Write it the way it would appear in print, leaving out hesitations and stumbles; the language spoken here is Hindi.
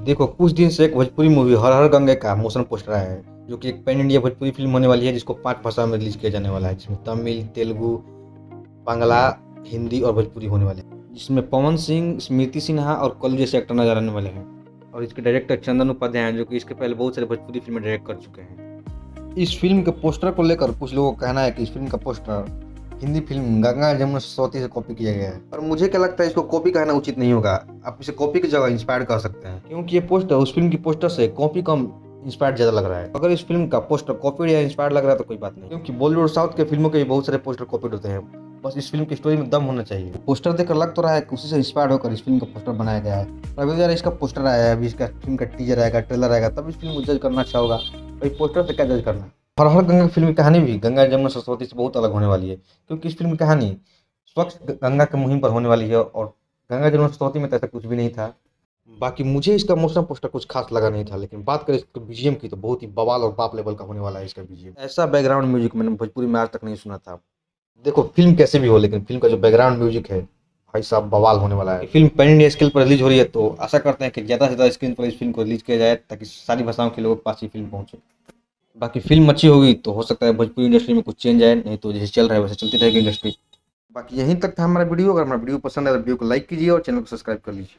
देखो कुछ दिन से एक भोजपुरी मूवी हर हर गंगे का मोशन पोस्टर आया है, जो कि एक पैन इंडिया भोजपुरी फिल्म होने वाली है, जिसको 5 भाषा में रिलीज किया जाने वाला है, जिसमें तमिल, तेलुगु, बांग्ला, हिंदी और भोजपुरी होने वाले हैं, जिसमें पवन सिंह, स्मृति सिन्हा और कल्लू जैसे एक्टर नजर आने वाले हैं। और इसके डायरेक्टर चंदन उपाध्याय हैं, जो कि इसके पहले बहुत सारे भोजपुरी फिल्में डायरेक्ट कर चुके हैं। इस फिल्म के पोस्टर को लेकर कुछ लोगों का कहना है कि इस फिल्म का पोस्टर हिंदी फिल्म गंगा जमुना सरस्वती से कॉपी किया गया है, और मुझे क्या लगता है इसको कॉपी कहना उचित नहीं होगा। आप इसे कॉपी की जगह इंस्पायर कर सकते हैं, क्योंकि ये पोस्टर उस फिल्म की पोस्टर से कॉपी कम इंस्पायर्ड ज्यादा लग रहा है। अगर इस फिल्म का पोस्टर कॉपीड या इंस्पायर्ड लग रहा है तो कोई बात नहीं, क्योंकि बॉलीवुड साउथ के फिल्मों के भी बहुत सारे पोस्टर कॉपीड होते हैं। बस इस फिल्म की स्टोरी में दम होना चाहिए। पोस्टर देखकर लग तो रहा है कि उसी से इंस्पायर्ड होकर इस फिल्म का पोस्टर बनाया गया है। अभी यार इसका पोस्टर आया है, अभी इसका फिल्म का टीजर आएगा, ट्रेलर आएगा, तब इस फिल्म को जज करना अच्छा होगा। भाई पोस्टर से क्या जज करना। हर हर गंगा फिल्म की कहानी भी गंगा जमुना सरस्वती से बहुत अलग होने वाली है, क्योंकि इस फिल्म की कहानी स्वच्छ गंगा की मुहिम पर होने वाली है, और गंगा जमुना सरस्वती में तो ऐसा कुछ भी नहीं था। बाकी मुझे इसका मोशन पोस्टर कुछ खास लगा नहीं था, लेकिन बात करें इसके बीजीएम की तो बहुत ही बवाल और बाप लेवल का होने वाला है इसका बीजीएम। ऐसा बैकग्राउंड म्यूजिक मैंने भोजपुरी में आज तक नहीं सुना था। देखो फिल्म कैसे भी हो, लेकिन फिल्म का जो बैकग्राउंड म्यूजिक है भाई साहब बवाल होने वाला है। फिल्म पैन इंडिया स्केल पर रिलीज हो रही है, तो आशा करते हैं कि ज़्यादा से ज़्यादा स्क्रीन पर इस फिल्म को रिलीज किया जाए, ताकि सारी भाषाओं के लोगों के पास ये फिल्म पहुंचे। बाकी फिल्म अच्छी होगी तो हो सकता है भोजपुरी इंडस्ट्री में कुछ चेंज आए, नहीं तो जैसे चल रहा है वैसे चलती रहेगी इंडस्ट्री। बाकी यहीं तक था हमारा वीडियो। अगर हमारा वीडियो पसंद है तो वीडियो को लाइक कीजिए और चैनल को सब्सक्राइब कर लीजिए।